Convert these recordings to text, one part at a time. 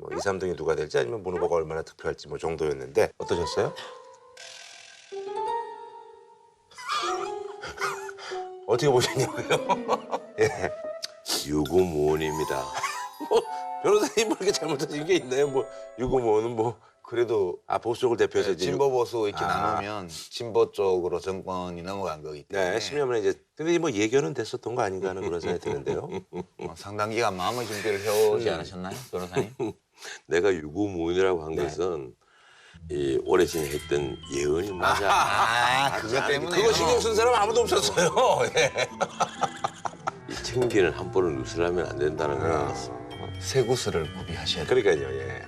뭐 2, 3등이 누가 될지 아니면 문 후보가 얼마나 득표할지 뭐 정도였는데 어떠셨어요? 어떻게 보셨냐고요? 예. 유구무원입니다. 뭐 변호사님 뭐 이렇게 잘못하신 게 있나요? 뭐 유구무원은 뭐 그래도 보수 쪽을 대표해서 이제 진보 보수 이렇게 아. 나누면 진보 쪽으로 정권이 넘어간 거기 때문에 네, 10년만에 이제 근데 뭐 예견은 됐었던 거 아닌가 하는 그런 생각이 드는데요. 상당 기간 마음의 준비를 해오지 않으셨나요, 변호사님? 내가 유구무원이라고 한 네. 것은 이 오래전에 했던 예언이 맞아. 그것 때문에 그거 신경 쓴 사람 아무도 없었어요. 예. 이 청기는 한 번은 누설하면 안 된다는 걸 알았어. 쇠구슬을 구비하셔야 돼요. 그러니까요. 예.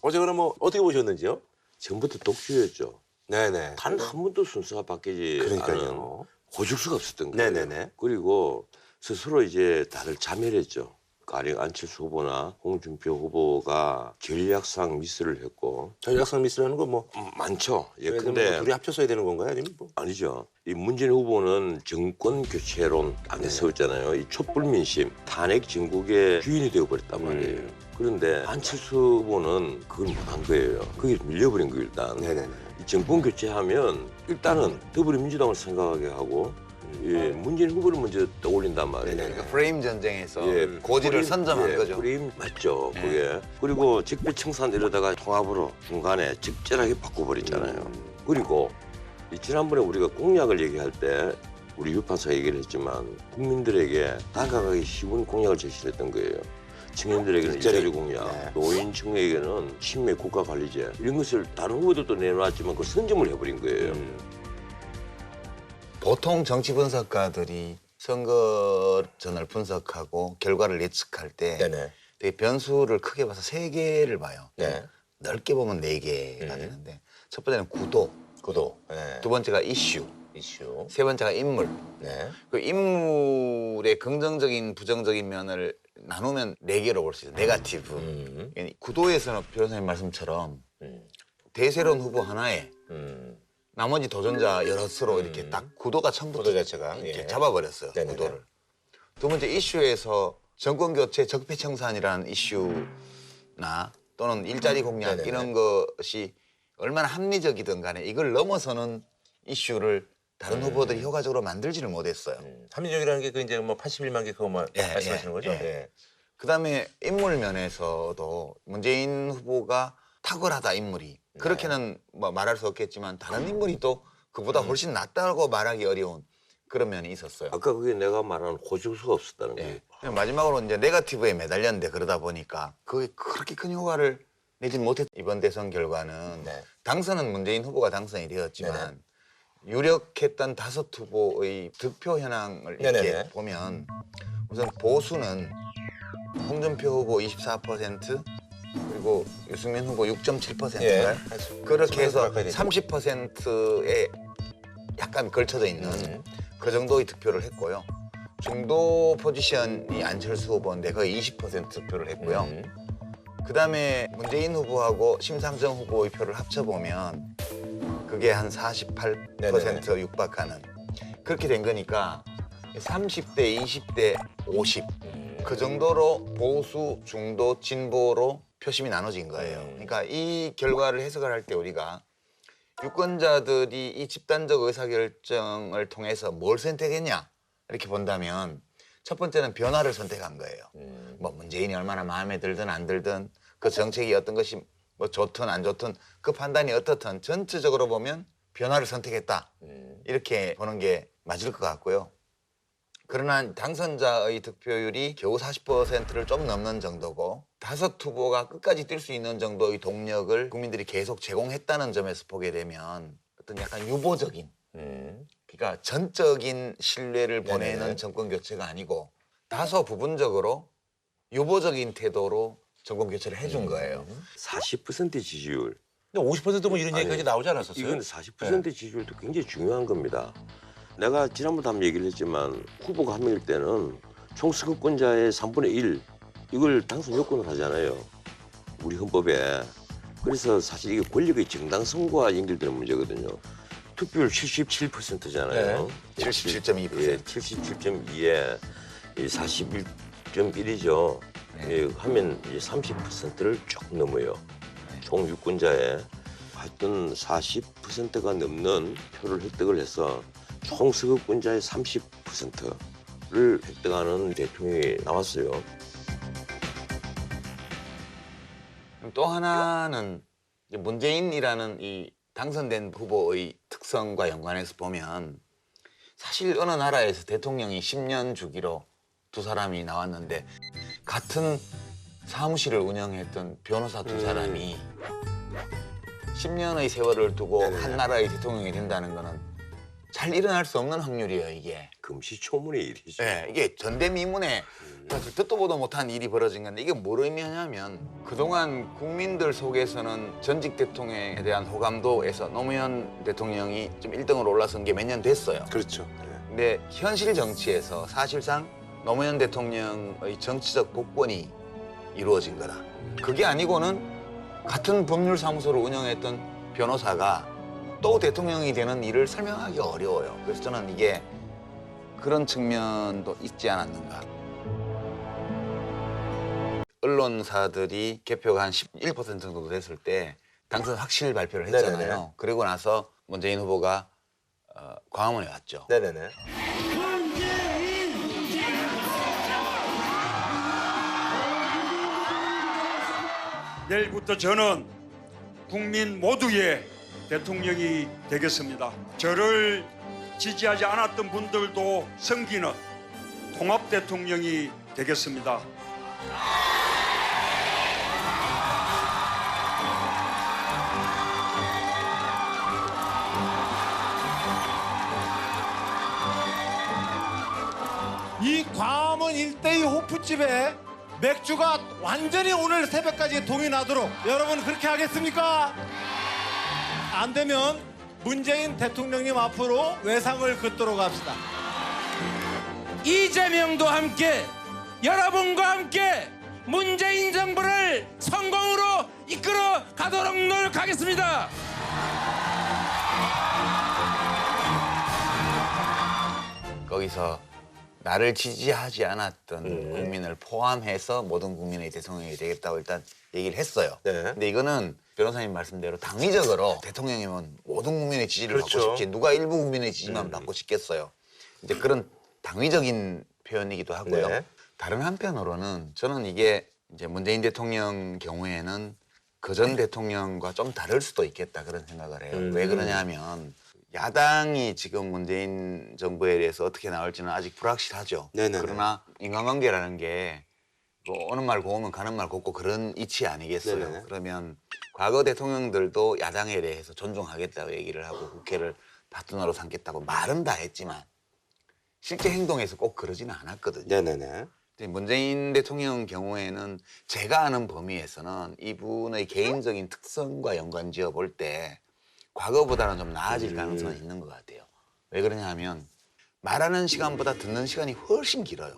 어제 그럼 뭐 어떻게 보셨는지요? 처음부터 독주였죠. 네네. 단 한 번도 순서가 바뀌지 않은 그러니까요. 고질 수가 없었던 거예요. 네네네. 그리고 스스로 이제 다들 자멸했죠. 가령 안철수 후보나 홍준표 후보가 전략상 미스를 했고 전략성 미스라는 거 뭐 많죠. 예, 근데 근데 둘이 합쳐서 해야 되는 건가요? 아니면 뭐? 아니죠. 이 문재인 후보는 정권 교체론 안에 세웠잖아요. 이 촛불 민심, 탄핵 진국의 주인이 되어버렸단 말이에요. 그런데 안철수 후보는 그걸 못한 거예요. 거기 밀려버린 거예요, 일단. 네네네. 이 정권 교체하면 일단은 더불어민주당을 생각하게 하고 예, 문재인 후보를 먼저 떠올린단 말이에요. 네네네. 그러니까 프레임 전쟁에서 예, 고지를 프레임, 선점한 예, 거죠. 프레임 맞죠, 그게. 그리고 적폐청산 이러다가 통합으로 중간에 적절하게 바꿔버렸잖아요. 그리고 이 지난번에 우리가 공약을 얘기할 때 우리 유판사 얘기를 했지만 국민들에게 다가가기 쉬운 공약을 제시했던 거예요. 청년들에게는 일자리 공약, 네. 노인층에게는 친매 국가관리제 이런 것을 다른 후보들도 내놓았지만 그걸 선점을 해버린 거예요. 보통 정치 분석가들이 선거 전을 분석하고 결과를 예측할 때 네네. 되게 변수를 크게 봐서 세 개를 봐요. 네. 넓게 보면 네 개가 되는데 첫 번째는 구도, 구도. 네. 두 번째가 이슈, 이슈. 세 번째가 인물. 네. 그 인물의 긍정적인 부정적인 면을 나누면 네 개로 볼 수 있어요. 네거티브. 구도에서는 변호사님 말씀처럼 대세론 후보 하나에 나머지 도전자 여럿으로 이렇게 딱 구도가 처음부터 구도 자체가, 이렇게 예. 잡아버렸어요. 네네네. 구도를. 두 번째 이슈에서 정권 교체 적폐청산이라는 이슈나 또는 일자리 공약 네네네. 이런 것이 얼마나 합리적이든 간에 이걸 넘어서는 이슈를 다른 후보들이 효과적으로 만들지를 못했어요. 합리적이라는 게 그 이제 뭐 81만 개 그거 뭐 예, 말씀하시는 예, 거죠? 예. 예. 그다음에 인물 면에서도 문재인 후보가 탁월하다 인물이 그렇게는 뭐 말할 수 없겠지만 다른 인물이 또 그보다 훨씬 낫다고 말하기 어려운 그런 면이 있었어요. 아까 그게 내가 말하는 호적수가 없었다는 거예요. 예. 마지막으로 이제 네거티브에 매달렸는데 그러다 보니까 그게 그렇게 큰 효과를 내지 못했. 이번 대선 결과는 네. 당선은 문재인 후보가 당선이 되었지만 유력했던 다섯 후보의 득표 현황을 이렇게 네네네. 보면 우선 보수는 홍준표 후보 24% 그리고 유승민 후보 6.7%인가요? 그렇게 해서 30%에 약간 걸쳐져 있는 그 정도의 득표를 했고요. 중도 포지션이 안철수 후보인데 거의 20% 득표를 했고요. 그다음에 문재인 후보하고 심상정 후보의 표를 합쳐보면 그게 한 48% 네네네. 육박하는 그렇게 된 거니까 30대, 20대, 50 그 정도로 보수, 중도, 진보로 표심이 나눠진 거예요. 그러니까 이 결과를 해석을 할 때 우리가 유권자들이 이 집단적 의사결정을 통해서 뭘 선택했냐 이렇게 본다면 첫 번째는 변화를 선택한 거예요. 뭐 문재인이 얼마나 마음에 들든 안 들든 그 정책이 어떤 것이 뭐 좋든 안 좋든 그 판단이 어떻든 전체적으로 보면 변화를 선택했다. 이렇게 보는 게 맞을 것 같고요. 그러나 당선자의 득표율이 겨우 40%를 좀 넘는 정도고 다섯 후보가 끝까지 뛸 수 있는 정도의 동력을 국민들이 계속 제공했다는 점에서 보게 되면 어떤 약간 유보적인 그러니까 전적인 신뢰를 보내는 네네네. 정권 교체가 아니고 다소 부분적으로 유보적인 태도로 정권 교체를 해준 거예요. 40% 지지율. 근데 50%뭐 이런 얘기까지 나오지 않았었어요? 이건 40% 지지율도 굉장히 중요한 겁니다. 내가 지난번도 한번 얘기를 했지만 후보가 한 명일 때는 총선거권자의 3분의 1 이걸 당선 요건을 하잖아요. 우리 헌법에. 그래서 사실 이게 권력의 정당성과 연결되는 문제거든요. 투표율 77%잖아요. 네. 77.2%. 예, 77.2에 41.1이죠. 하면 이제 30%를 조금 넘어요. 총 유권자의 하여튼 40%가 넘는 표를 획득을 해서 총 서거권자의 30%를 획득하는 대통령이 나왔어요. 또 하나는 이제 문재인이라는 이 당선된 후보의 특성과 연관해서 보면 사실 어느 나라에서 대통령이 10년 주기로 두 사람이 나왔는데 같은 사무실을 운영했던 변호사 두 사람이 10년의 세월을 두고 한 나라의 대통령이 된다는 거는 잘 일어날 수 없는 확률이에요, 이게. 금시초문의 일이죠. 네, 이게 전대미문에 듣도 보도 못한 일이 벌어진 건데 이게 뭘 의미하냐면 그동안 국민들 속에서는 전직 대통령에 대한 호감도에서 노무현 대통령이 좀 1등으로 올라선 게 몇 년 됐어요. 그렇죠. 근데 현실 정치에서 사실상 노무현 대통령의 정치적 복권이 이루어진 거다. 그게 아니고는 같은 법률사무소를 운영했던 변호사가 또 대통령이 되는 일을 설명하기 어려워요. 그래서 저는 이게 그런 측면도 있지 않았는가. 언론사들이 개표가 한 11% 정도 됐을 때 당선 확실 발표를 했잖아요. 네네네. 그리고 나서 문재인 후보가 광화문에 왔죠. 네네네. 내일부터 저는 국민 모두의 대통령이 되겠습니다. 저를 지지하지 않았던 분들도 섬기는 통합 대통령이 되겠습니다. 이 광화문 일대의 호프집에 맥주가 완전히 오늘 새벽까지 동이 나도록 여러분 그렇게 하겠습니까? 안 되면 문재인 대통령님 앞으로 외상을 긋도록 합시다. 이재명도 함께 여러분과 함께 문재인 정부를 성공으로 이끌어 가도록 노력하겠습니다. 거기서 나를 지지하지 않았던 국민을 포함해서 모든 국민의 대통령이 되겠다고 일단 얘기를 했어요. 네. 근데 이거는 변호사님 말씀대로 당위적으로 대통령이면 모든 국민의 지지를 그렇죠. 받고 싶지 누가 일부 국민의 지지만 받고 싶겠어요. 이제 그런 당위적인 표현이기도 하고요. 네. 다른 한편으로는 저는 이게 이제 문재인 대통령 경우에는 그전 대통령과 좀 다를 수도 있겠다 그런 생각을 해요. 왜 그러냐면 야당이 지금 문재인 정부에 대해서 어떻게 나올지는 아직 불확실하죠. 네네네. 그러나 인간관계라는 게 뭐 오는 말 고우면 가는 말 곱고 그런 이치 아니겠어요. 네네. 그러면 과거 대통령들도 야당에 대해서 존중하겠다고 얘기를 하고 국회를 파트너로 삼겠다고 말은 다 했지만 실제 행동에서 꼭 그러지는 않았거든요. 네네네. 근데 문재인 대통령 경우에는 제가 아는 범위에서는 이분의 개인적인 특성과 연관지어 볼 때 과거보다는 좀 나아질 가능성이 있는 것 같아요. 왜 그러냐 하면 말하는 시간보다 듣는 시간이 훨씬 길어요.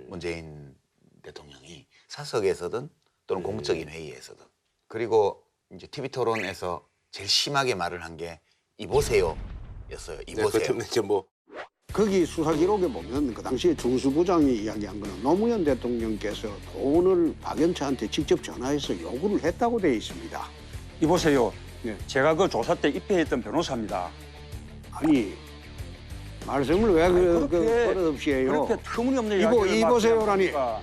문재인 대통령이 사석에서든 또는 공적인 회의에서든. 그리고 이제 TV 토론에서 제일 심하게 말을 한 게 이보세요였어요. 네, 이보세요. 그 때문에 이제 뭐 거기 수사 기록에 보면 그 당시에 중수부장이 이야기한 거는 노무현 대통령께서 돈을 박연차한테 직접 전화해서 요구를 했다고 돼 있습니다. 이보세요. 네. 제가 그 조사 때 입회했던 변호사입니다. 아니 말씀을 왜 그렇게- 버릇없이 해요? 그렇게 터무니없는 이보- 이야기를 이보세요라니. 막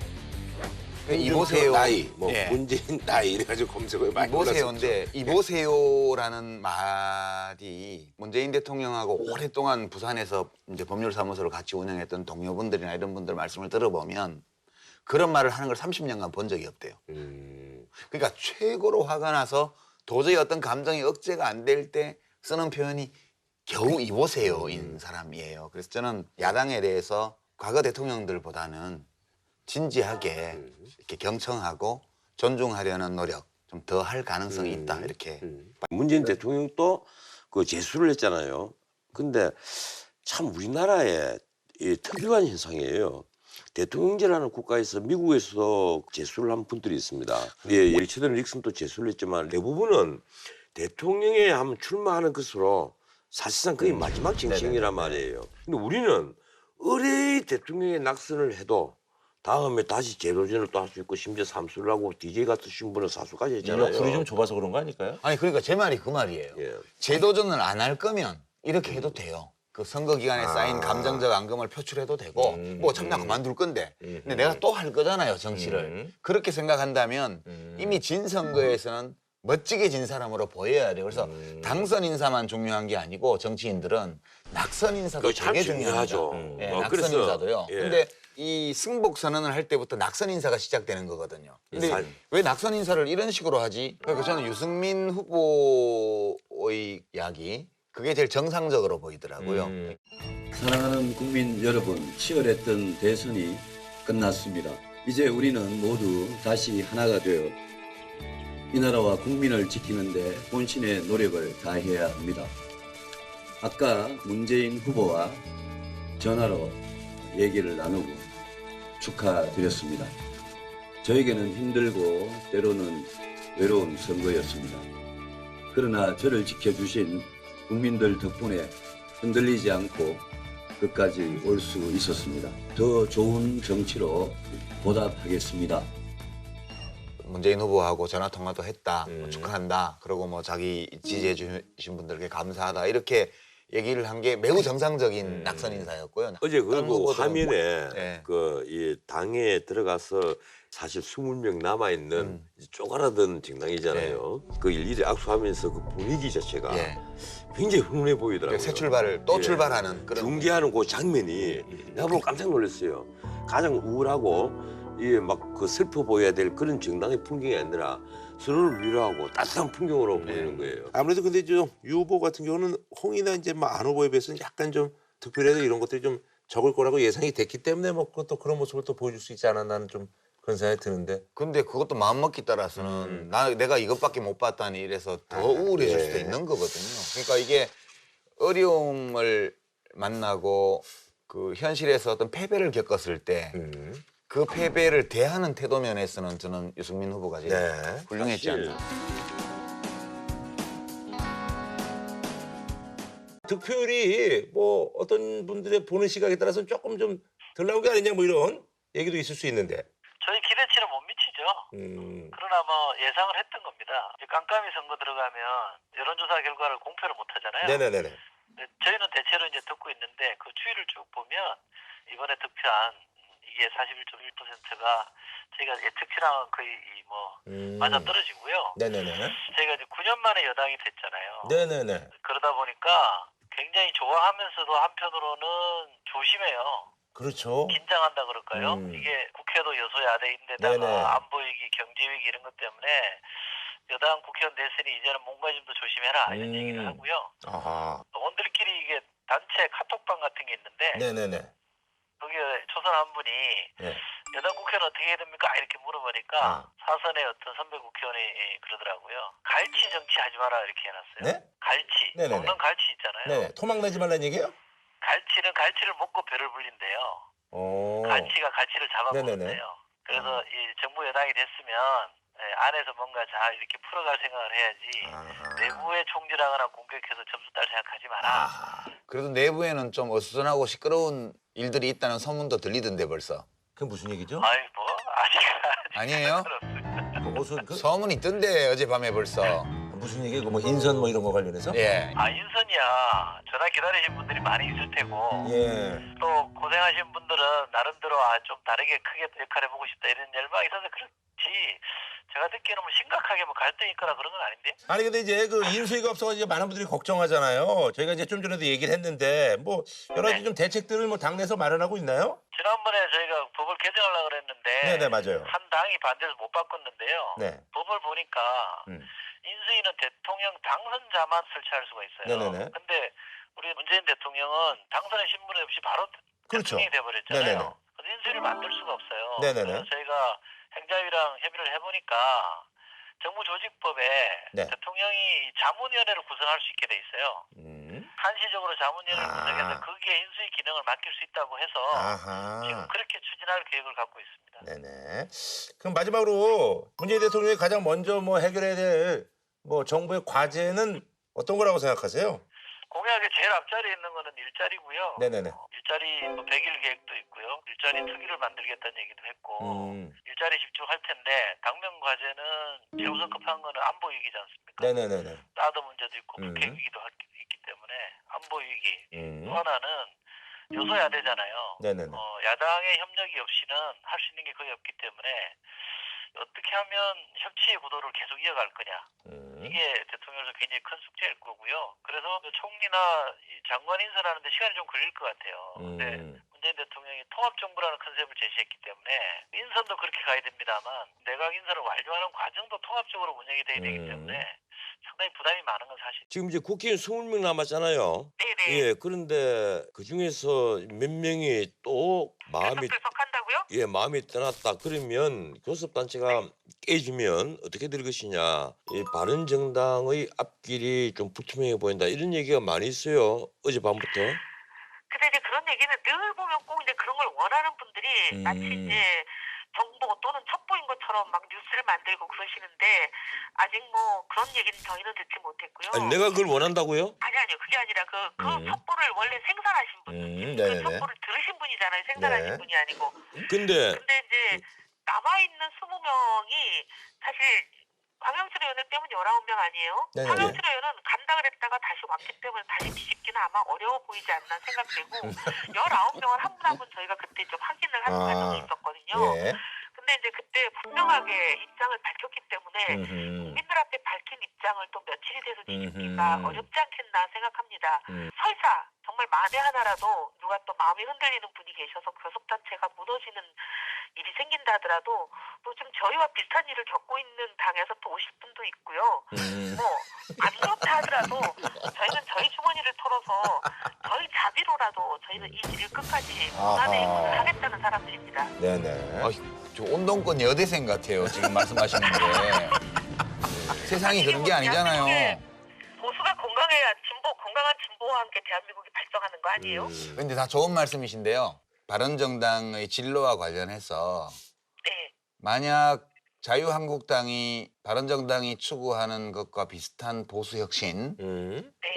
이보세요. 나이, 뭐 예. 문재인 나이 이래가지고 검색어에 많이 올랐었죠. 이보세요인데 이보세요라는 말이 문재인 대통령하고 오랫동안 부산에서 이제 법률사무소를 같이 운영했던 동료분들이나 이런 분들 말씀을 들어보면 그런 말을 하는 걸 30년간 본 적이 없대요. 그러니까 최고로 화가 나서 도저히 어떤 감정이 억제가 안 될 때 쓰는 표현이 겨우 이보세요인 사람이에요. 그래서 저는 야당에 대해서 과거 대통령들보다는 진지하게 이렇게 경청하고 존중하려는 노력 좀 더 할 가능성이 있다 이렇게. 문재인 대통령도 그 제수를 했잖아요. 근데 참 우리나라의 이 특유한 현상이에요. 대통령제라는 국가에서 미국에서 제수를 한 분들이 있습니다. 예, 예리치든 닉슨도 제수를 했지만 대부분은 대통령에 한번 출마하는 것으로 사실상 거의 마지막 징징이란 말이에요. 근데 우리는 의뢰의 대통령의 낙선을 해도 다음에 다시 재도전을 또 할 수 있고 심지어 삼수를 하고 DJ 같으신 분은 사수까지 했잖아요. 옆구리 좀 좁아서 그런 거 아닐까요? 아니 그러니까 제 말이 그 말이에요. 예. 재도전을 안 할 거면 이렇게 해도 돼요. 그 선거 기간에 쌓인 감정적 앙금을 표출해도 되고 뭐 어차피 나 그만둘 건데 근데 내가 또 할 거잖아요 정치를. 그렇게 생각한다면 이미 진 선거에서는 멋지게 진 사람으로 보여야 돼요. 그래서 당선 인사만 중요한 게 아니고 정치인들은 낙선 인사도 그거 참 되게 중요하죠. 중요하죠. 예, 어, 낙선 그래서, 인사도요. 예. 근데 이 승복 선언을 할 때부터 낙선 인사가 시작되는 거거든요. 근데 인사. 왜 낙선 인사를 이런 식으로 하지? 그러니까 저는 유승민 후보의 이야기 그게 제일 정상적으로 보이더라고요. 사랑하는 국민 여러분, 치열했던 대선이 끝났습니다. 이제 우리는 모두 다시 하나가 되어 이 나라와 국민을 지키는데 본신의 노력을 다해야 합니다. 아까 문재인 후보와 전화로 얘기를 나누고 축하드렸습니다. 저에게는 힘들고 때로는 외로운 선거였습니다. 그러나 저를 지켜주신 국민들 덕분에 흔들리지 않고 끝까지 올 수 있었습니다. 더 좋은 정치로 보답하겠습니다. 문재인 후보하고 전화 통화도 했다. 뭐 축하한다. 그리고 뭐 자기 지지해 주신 분들께 감사하다. 이렇게 얘기를 한 게 매우 정상적인 낙선 인사였고요. 어제 다른 그리고 후보들은 화면에 예. 그 이 당에 들어가서 사실 20명 남아 있는 쪼가라든 정당이잖아요. 그 일일이 악수하면서 그 분위기 자체가 예. 굉장히 훈훈해 보이더라고요. 새 출발을 또 예. 출발하는 그런 중계하는 그 장면이 내가 보고 깜짝 놀랐어요. 가장 우울하고 이게 막 그 슬퍼 보여야 될 그런 정당의 풍경이 아니라 서로를 위로하고 따뜻한 풍경으로 보이는 거예요. 아무래도 근데 좀 유 후보 같은 경우는 홍이나 이제 뭐 안 후보에 비해서는 약간 좀 득표율에도 이런 것들이 좀 적을 거라고 예상이 됐기 때문에 뭐 또 그런 모습을 또 보여줄 수 있지 않았나는 좀 그런 생각이 드는데. 근데 그것도 마음먹기 따라서는 내가 이것밖에 못 봤다니 이래서 더 우울해질 수도 있는 거거든요. 그러니까 이게 어려움을 만나고 그 현실에서 어떤 패배를 겪었을 때 그 패배를 대하는 태도 면에서는 저는 유승민 후보가 제일 훌륭했지 사실 않나. 득표율이 뭐 어떤 분들의 보는 시각에 따라서 조금 좀 덜 나온 게 아니냐 뭐 이런 얘기도 있을 수 있는데. 저희 기대치는 못 미치죠. 그러나 뭐 예상을 했던 겁니다. 이제 깜깜이 선거 들어가면 여론조사 결과를 공표를 못 하잖아요. 네네네네. 근데 저희는 대체로 이제 듣고 있는데 그 추이를 쭉 보면 이번에 득표한 이게 41.1%가 저희가 예측치랑은 거의 맞아 떨어지고요. 네네네. 저희가 이제 9년 만에 여당이 됐잖아요. 네네네. 그러다 보니까 굉장히 좋아하면서도 한편으로는 조심해요. 그렇죠. 긴장한다 그럴까요? 이게 국회도 여소야대인데다가 네네. 안보위기, 경제위기 이런 것 때문에 여당 국회의원 대선이 이제는 뭔가 좀 더 조심해라 이런 얘기를 하고요. 아하. 원들끼리 이게 단체 카톡방 같은 게 있는데 네네네. 거기에 초선 한 분이 네. 여당 국회의원 어떻게 해야 됩니까? 이렇게 물어보니까 사선의 어떤 선배 국회의원이 그러더라고요. 갈치 정치하지 마라 이렇게 해놨어요. 네? 갈치, 네네네. 먹는 갈치 있잖아요. 네. 토막 내지 말라는 얘기예요? 갈치는 갈치를 먹고 배를 불린대요. 오. 갈치가 갈치를 네네네. 잡아먹는데요. 그래서 이 정부 여당이 됐으면 안에서 뭔가 잘 이렇게 풀어갈 생각을 해야지 내부에 총질하거나 공격해서 점수 딸 생각하지 마라. 그래도 내부에는 좀 어수선하고 시끄러운 일들이 있다는 소문도 들리던데 벌써. 그게 무슨 얘기죠? 아이 뭐 아직 아니에요? 무슨 그 소문이 있던데 어젯밤에 벌써. 무슨 얘기고 뭐 인선 뭐 이런 거 관련해서? 예. 인선이야 전화 기다리신 분들이 많이 있을 테고 예. 또 고생하신 분들은 나름대로 좀 다르게 크게 역할 해보고 싶다 이런 열망이 있어서 그렇지 제가 듣기에는 뭐 심각하게 뭐 갈등이 있거나 그런 건 아닌데. 아니 근데 이제 그 인수위가 없어가지고 많은 분들이 걱정하잖아요. 저희가 이제 좀 전에도 얘기를 했는데 뭐 여러 가지 좀 대책들을 뭐 당내에서 마련하고 있나요? 지난번에 저희가 법을 개정하려고 그랬는데 네네 맞아요. 한 당이 반대해서 못 바꿨는데요. 네. 법을 보니까 인수위는 대통령 당선자만 설치할 수가 있어요. 네네네. 근데 우리 문재인 대통령은 당선의 신분이 없이 바로 그렇죠. 대통령이 돼버렸잖아요. 네네네. 그래서 인수위를 만들 수가 없어요. 네네네. 그래서 저희가 행자위랑 협의를 해보니까 정부조직법에 네. 대통령이 자문위원회를 구성할 수 있게 돼 있어요. 한시적으로 자문위원회를 구성해서 거기에 인수위 기능을 맡길 수 있다고 해서 아하. 지금 그렇게 추진할 계획을 갖고 있습니다. 네네. 그럼 마지막으로 문재인 대통령이 가장 먼저 뭐 해결해야 될 뭐 정부의 과제는 어떤 거라고 생각하세요? 공약의 제일 앞자리에 있는 거는 일자리고요. 네네네. 일자리 뭐 100일 계획도 있고요. 일자리 특위를 만들겠다는 얘기도 했고 일자리 집중할 텐데 당면 과제는 최우선 급한 거는 안보 위기지 않습니까? 네네네네. 사드 문제도 있고 북핵 위기도 있기 때문에 안보 위기. 또 하나는 여소야대잖아요. 네네네. 야당의 협력이 없이는 할 수 있는 게 거의 없기 때문에 어떻게 하면 협치의 구도를 계속 이어갈 거냐. 이게 대통령으로서 굉장히 큰 숙제일 거고요. 그래서 총리나 장관 인선하는데 시간이 좀 걸릴 것 같아요. 근데 문재인 대통령이 통합정부라는 컨셉을 제시했기 때문에 인선도 그렇게 가야 됩니다만 내각 인선을 완료하는 과정도 통합적으로 운영이 돼야 되기 때문에 상당히 부담이 많은 건 사실. 지금 이제 국회의원 20명 남았잖아요. 네네. 예, 그런데 그 중에서 몇 명이 또 마음이 들썩들썩한다고요? 예, 마음이 떠났다. 그러면 교섭단체가 깨지면 어떻게 될 것이냐. 이 바른정당의 앞길이 좀 불투명해 보인다. 이런 얘기가 많이 있어요. 어젯밤부터. 근데 이제 그런 얘기는 늘 보면 꼭 이제 그런 걸 원하는 분들이 마치 이제 정보 또는 첩보인 것처럼 막 뉴스를 만들고 그러시는데 아직 뭐 그런 얘기는 저희는 듣지 못했고요. 아니, 내가 그걸 원한다고요? 아니요. 그게 아니라 그 첩보를 원래 생산하신 분, 그 첩보를 들으신 분이잖아요. 생산하신 분이 아니고. 근데 이제 남아있는 20명이 사실 황영철 의원을 빼면 19명 아니에요? 네네. 황영철 의원은 간다 그랬다가 다시 왔기 때문에 다시 뒤집기는 아마 어려워 보이지 않나 생각되고 19명을 한 분 한 분 저희가 그때 좀 확인을 하는 과정이 있었거든요. 예. 근데 이제 그때 분명하게 입장을 밝혔기 때문에 국민들 앞에 밝힌 입장을 또 며칠이 돼서 뒤집기가 어렵지 않겠나 생각합니다. 설사 정말 만에 하나라도 누가 또 마음이 흔들리는 분이 계셔서 교섭단체가 무너지는 일이 생긴다 하더라도 또 좀 저희와 비슷한 일을 겪고 있는 당에서 또 오실 분도 있고요. 뭐 안 그렇다 하더라도 저희는 저희 주머니를 털어서 저희 자비로라도 저희는 이 길을 끝까지 무난의 행군을 하겠다는 사람들입니다. 네네. 저 운동권 여대생 같아요. 지금 말씀하시는 게. 세상이 그런 게 아니잖아요. 보수가 건강한 진보와 함께 대한민국이 발전하는 거 아니에요? 근데 다 좋은 말씀이신데요. 바른정당의 진로와 관련해서 네. 만약 자유한국당이 바른정당이 추구하는 것과 비슷한 보수혁신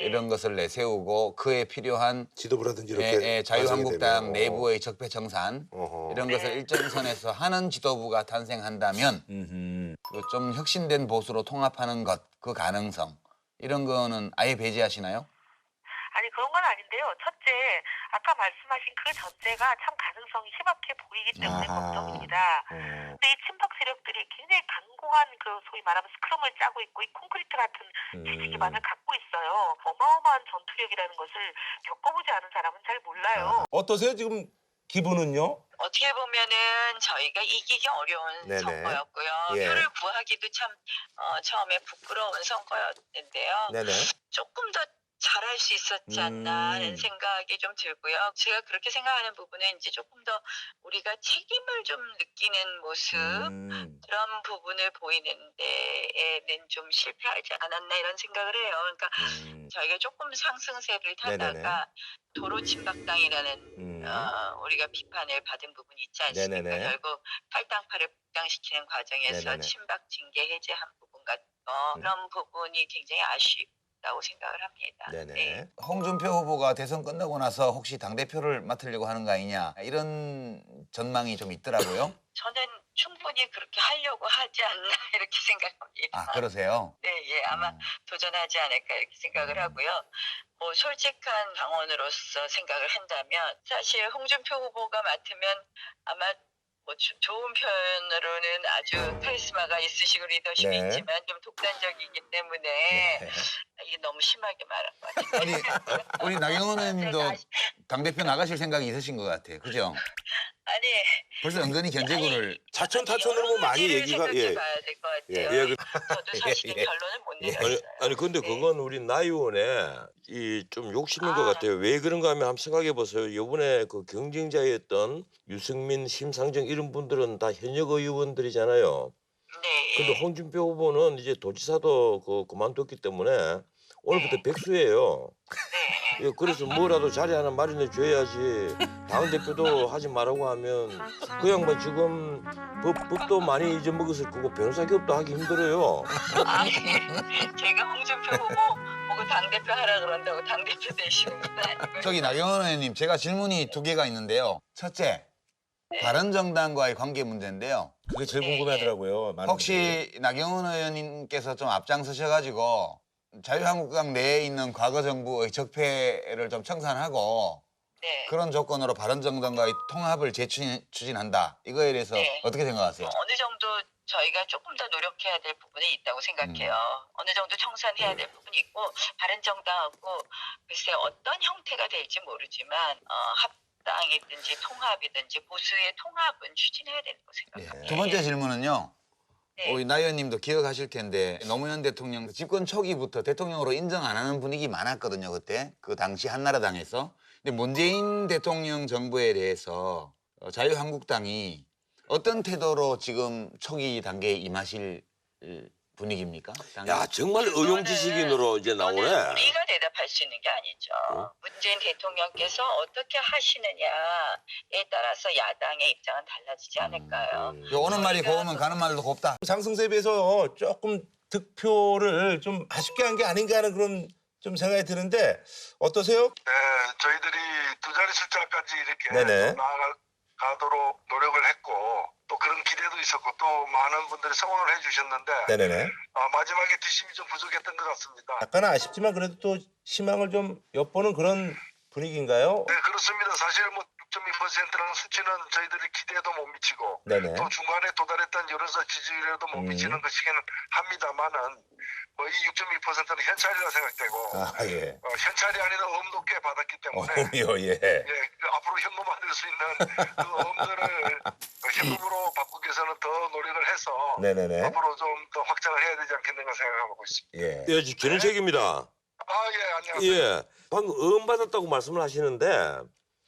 이런 것을 내세우고 그에 필요한 지도부라든지 이렇게 자유한국당 완성이 되면, 내부의 적폐청산 이런 것을 일정선에서 하는 지도부가 탄생한다면 그좀 혁신된 보수로 통합하는 것, 그 가능성 이런 거는 아예 배제하시나요? 아니 그런 건 아닌데요. 첫째, 아까 말씀하신 그 전제가 참 가능성이 희박해 보이기 때문에 걱정입니다. 근데 이 친박 세력들이 굉장히 강고한 그 소위 말하면 스크럼을 짜고 있고 이 콘크리트 같은 지지 기반을 갖고 있어요. 어마어마한 전투력이라는 것을 겪어보지 않은 사람은 잘 몰라요. 어떠세요 지금 기분은요? 어떻게 보면은 저희가 이기기 어려운 네네. 선거였고요. 예. 표를 구하기도 참 처음에 부끄러운 선거였는데요. 네네. 조금 더 잘할 수 있었지 않나 하는 생각이 좀 들고요. 제가 그렇게 생각하는 부분은 이제 조금 더 우리가 책임을 좀 느끼는 모습 그런 부분을 보이는 데에는 좀 실패하지 않았나 이런 생각을 해요. 그러니까 저희가 조금 상승세를 타다가 네네네. 도로 침박당이라는 우리가 비판을 받은 부분이 있지 않습니까? 네네네. 결국 탈당파를 복당시키는 과정에서 네네네. 친박 징계 해제한 부분 같은 거 그런 부분이 굉장히 아쉽다고 생각을 합니다. 네네. 네. 홍준표 후보가 대선 끝나고 나서 혹시 당대표를 맡으려고 하는 거 아니냐 이런 전망이 좀 있더라고요. 저는 충분히 그렇게 하려고 하지 않나 이렇게 생각합니다. 아, 그러세요? 네, 예, 아마 도전하지 않을까 이렇게 생각을 하고요. 뭐 솔직한 당원으로서 생각을 한다면 사실 홍준표 후보가 맡으면 아마 뭐 좋은 표현으로는 아주 카리스마가 있으시고 리더십이 네. 있지만 좀 독단적이기 때문에 네. 이게 너무 심하게 말한 것 같아요. 아니, 우리 나경원 의원님도 당대표 나가실 생각이 있으신 것 같아요. 그죠? 아니 벌써 은근히 견제구를 차천타천으로 뭐 많이 얘기가 생각해봐야 될 것 같아요. 예. 저도 사실은 예. 결론을 못 아니, 내렸어요. 아니 근데 네. 그건 우리 나 의원의 이 좀 욕심인 것 같아요. 왜 그런가 하면 한번 생각해 보세요. 이번에 그 경쟁자였던 유승민, 심상정 이런 분들은 다 현역 의원들이잖아요. 네. 근데 홍준표 후보는 이제 도지사도 그만뒀기 때문에 오늘부터 백수예요. 네. 예, 그래서 뭐라도 자리 하나 마련해 줘야지. 당대표도 하지 말라고 하면 그 양반 지금 법도 많이 잊어먹었을 거고 변호사 기업도 하기 힘들어요. 아니, 제가 홍준표 후보 나보고 당대표 하라 그런다고 당대표 되시는 건 아니고. 저기 나경원 의원님, 제가 질문이 두 개가 있는데요. 첫째, 바른정당과의 관계 문제인데요. 그게 제일 궁금해하더라고요. 많은 혹시 나경원 의원님께서 좀 앞장서셔가지고 자유한국당 내에 있는 과거 정부의 적폐를 좀 청산하고 네. 그런 조건으로 바른정당과의 통합을 재추진한다. 이거에 대해서 네. 어떻게 생각하세요? 어느 정도 저희가 조금 더 노력해야 될 부분이 있다고 생각해요. 어느 정도 청산해야 될 부분이 있고 바른정당하고 글쎄 어떤 형태가 될지 모르지만 합당이든지 통합이든지 보수의 통합은 추진해야 된다고 생각합니다. 두 번째 질문은요. 네. 우리 나 의원님도 기억하실 텐데 노무현 대통령 집권 초기부터 대통령으로 인정 안 하는 분위기 많았거든요. 그때 그 당시 한나라당에서. 근데 문재인 대통령 정부에 대해서 자유한국당이 어떤 태도로 지금 초기 단계에 임하실 분위기입니까? 야 정말 의용지식인으로 이제 나오네. 이거는 우리가 대답할 수 있는 게 아니죠. 문재인 대통령께서 어떻게 하시느냐에 따라서 야당의 입장은 달라지지 않을까요? 오는 말이 고우면 가는 말도 곱다. 상승세에 비해서 조금 득표를 좀 아쉽게 한 게 아닌가 하는 그런 좀 생각이 드는데 어떠세요? 네, 저희들이 두 자리 숫자까지 이렇게 네네. 나아가도록 노력을 했고 또 그런 기대도 있었고 또 많은 분들이 성원을 해주셨는데 네네네. 마지막에 뒷심이 좀 부족했던 것 같습니다. 약간은 아쉽지만 그래도 또 희망을 좀 엿보는 그런 분위기인가요? 네, 그렇습니다. 사실 뭐 6.2%라는 수치는 저희들이 기대도 못 미치고 네네. 또 중간에 도달했던 여론조사 지지율에도 못 미치는 것이기는 합니다만은 뭐 이 6.2%는 현찰이라 생각되고 아 예. 현찰이 아니라 엄도꽤 받았기 때문에 예. 예, 그 앞으로 현금 만들 수 있는 그 엄들을 현금으로 바꾸기 위해서는 더 노력을 해서 네네네. 앞으로 좀 더 확장을 해야 되지 않겠는가 생각하고 있습니다. 예. 네, 전인책입니다. 예, 안녕하세요. 예, 방금 음 받았다고 말씀을 하시는데,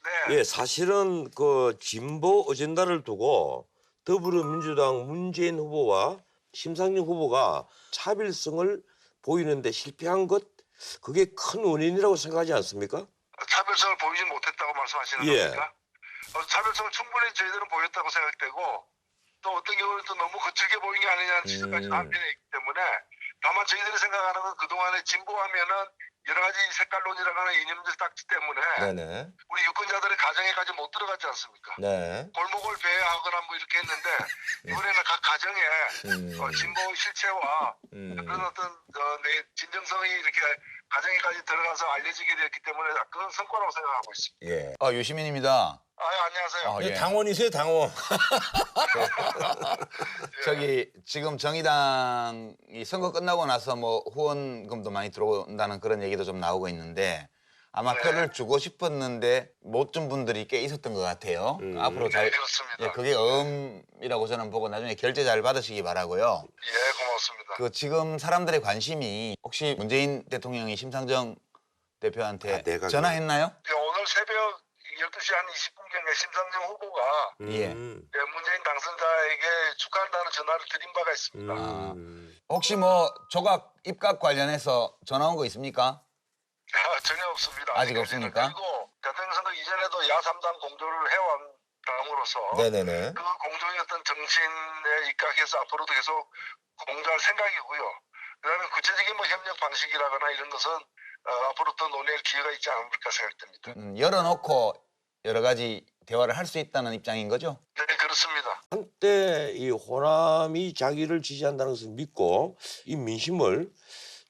네. 예, 사실은 그 진보 어젠다를 두고 더불어민주당 문재인 후보와 심상정 후보가 차별성을 보이는데 실패한 것, 그게 큰 원인이라고 생각하지 않습니까? 차별성을 보이지 못했다고 말씀하시는 예. 겁니까? 차별성을 충분히 저희들은 보였다고 생각되고 또 어떤 경우는 또 너무 거칠게 보인 게 아니냐는 지적까지 한편에 있기 때문에 다만 저희들이 생각하는 건 그동안에 진보하면은 여러 가지 색깔론이라거나 이념적 딱지 때문에 네네. 우리 유권자들의 가정에까지 못 들어갔지 않습니까? 네. 골목을 배회하거나 뭐 이렇게 했는데 이번에는 각 가정에 진보 실체와 그런 어떤 내 진정성이 이렇게 가정에까지 들어가서 알려지게 되었기 때문에 그건 성과라고 생각하고 있습니다. 예. 유시민입니다. 안녕하세요. 예. 당원이세요, 당원. 저기 지금 정의당이 선거 끝나고 나서 뭐 후원금도 많이 들어온다는 그런 얘기도 좀 나오고 있는데 아마 표를 주고 싶었는데 못 준 분들이 꽤 있었던 것 같아요. 앞으로 잘 그렇습니다. 예, 그게 음이라고 저는 보고 나중에 결제 잘 받으시기 바라고요. 예, 고맙습니다. 그 지금 사람들의 관심이 혹시 문재인 대통령이 심상정 대표한테 전화했나요? 오늘 새벽 12시 한 20분경에 심상정 후보가 예. 문재인 당선자에게 축하한다는 전화를 드린 바가 있습니다. 혹시 뭐 조각 입각 관련해서 전화 온 거 있습니까? 전혀 없습니다. 아직 없습니까? 그리고 대통령 선거 이전에도 야3당 공조를 해온 당으로서 네네네. 그 공조의 어떤 정신에 입각해서 앞으로도 계속 공조할 생각이고요. 그다음에 구체적인 뭐 협력 방식이라거나 이런 것은 앞으로 또 논의할 기회가 있지 않을까 생각됩니다. 열어놓고 여러 가지 대화를 할 수 있다는 입장인 거죠? 네, 그렇습니다. 한때 이 호남이 자기를 지지한다는 것을 믿고 이 민심을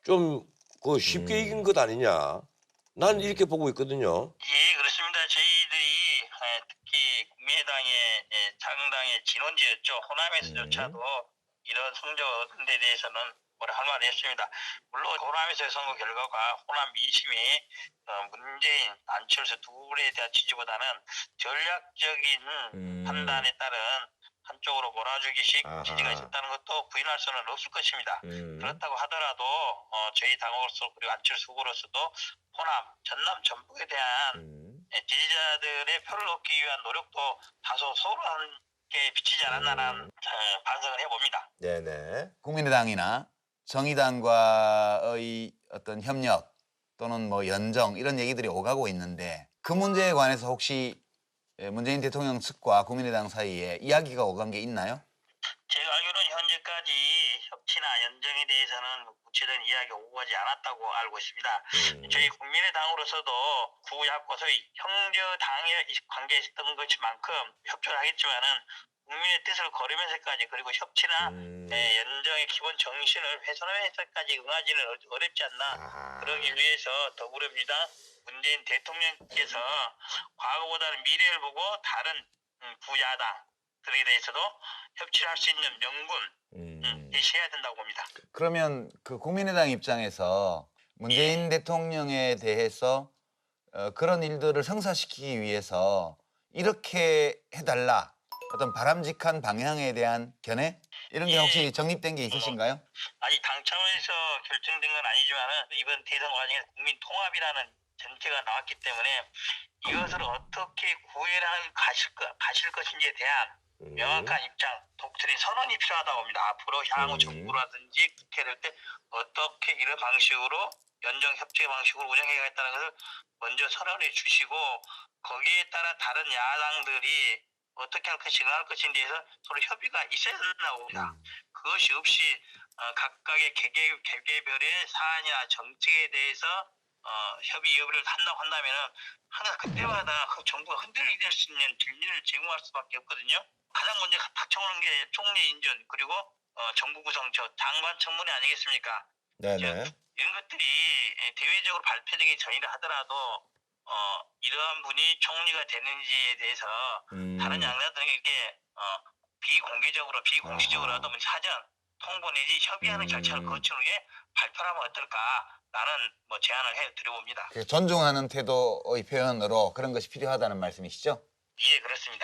좀 그 쉽게 이긴 것 아니냐. 난 이렇게 보고 있거든요. 예, 그렇습니다. 저희들이 특히 국민의당의 장당의 진원지였죠. 호남에서조차도 이런 성적을 얻은 데 대해서는 뭐라 할 말이 없습니다. 물론 호남에서의 선거 결과가 호남 민심이 문재인, 안철수 둘에 대한 지지보다는 전략적인 판단에 따른 한쪽으로 몰아주기식 지지가 있었다는 것도 부인할 수는 없을 것입니다. 그렇다고 하더라도 저희 당으로서 그리고 안철수 후보로서도 호남, 전남, 전북에 대한 지지자들의 표를 얻기 위한 노력도 다소 소홀한 게 비치지 않았나라는 반성을 해봅니다. 네네. 국민의당이나 정의당과의 어떤 협력 또는 뭐 연정 이런 얘기들이 오가고 있는데 그 문제에 관해서 혹시 문재인 대통령 측과 국민의당 사이에 이야기가 오간 게 있나요? 제가 알기로는 현 현재까지 협치나 연정에 대해서는 구체적인 이야기가 오고 가지 않았다고 알고 있습니다. 저희 국민의당으로서도 구야권 소위 형제당의 관계에 있었던 것만큼 협조를 하겠지만은 국민의 뜻을 거르면서까지 그리고 협치나 연정의 기본 정신을 훼손하면서까지 응하지는 어렵지 않나. 그러기 위해서 더불어민주당 문재인 대통령께서 과거보다는 미래를 보고 다른 구야당들에 대해서도 협치를 할 수 있는 명분 제시해야 된다고 봅니다. 그러면 그 국민의당 입장에서 문재인 대통령에 대해서 그런 일들을 성사시키기 위해서 이렇게 해달라. 어떤 바람직한 방향에 대한 견해? 이런 게 혹시 정립된 게 있으신가요? 아직 당 차원에서 결정된 건 아니지만은 이번 대선 과정에서 국민 통합이라는 전제가 나왔기 때문에 이것을 어떻게 구해를 가실 것인지에 대한 명확한 입장, 독트린 선언이 필요하다고 봅니다. 앞으로 향후 정부라든지 국회를 할 때 어떻게 이런 방식으로 연정 협치 방식으로 운영해야겠다는 것을 먼저 선언해 주시고 거기에 따라 다른 야당들이 어떻게 할 것인가 할 것인지에 대해서 서로 협의가 있어야 된다고 봅니다. 그것이 없이 각각의 개개별의 사안이나 정책에 대해서 협의 여부를 한다고 한다면은 항상 그때마다 정부가 흔들릴 수 있는 진리를 제공할 수밖에 없거든요. 가장 먼저 닥쳐오는 게 총리 인준 그리고 정부 구성 저 장관 청문회 아니겠습니까? 네네. 이런 것들이 대외적으로 발표되기 전이라 하더라도 이러한 분이 총리가 되는지에 대해서 다른 양자들에게 이렇게 비공개적으로 비공식적으로라도 사전 통보 내지 협의하는 절차를 거친 후에 발표를 하면 어떨까라는 제안을 해드려봅니다. 존중하는 태도의 표현으로 그런 것이 필요하다는 말씀이시죠? 예, 그렇습니다.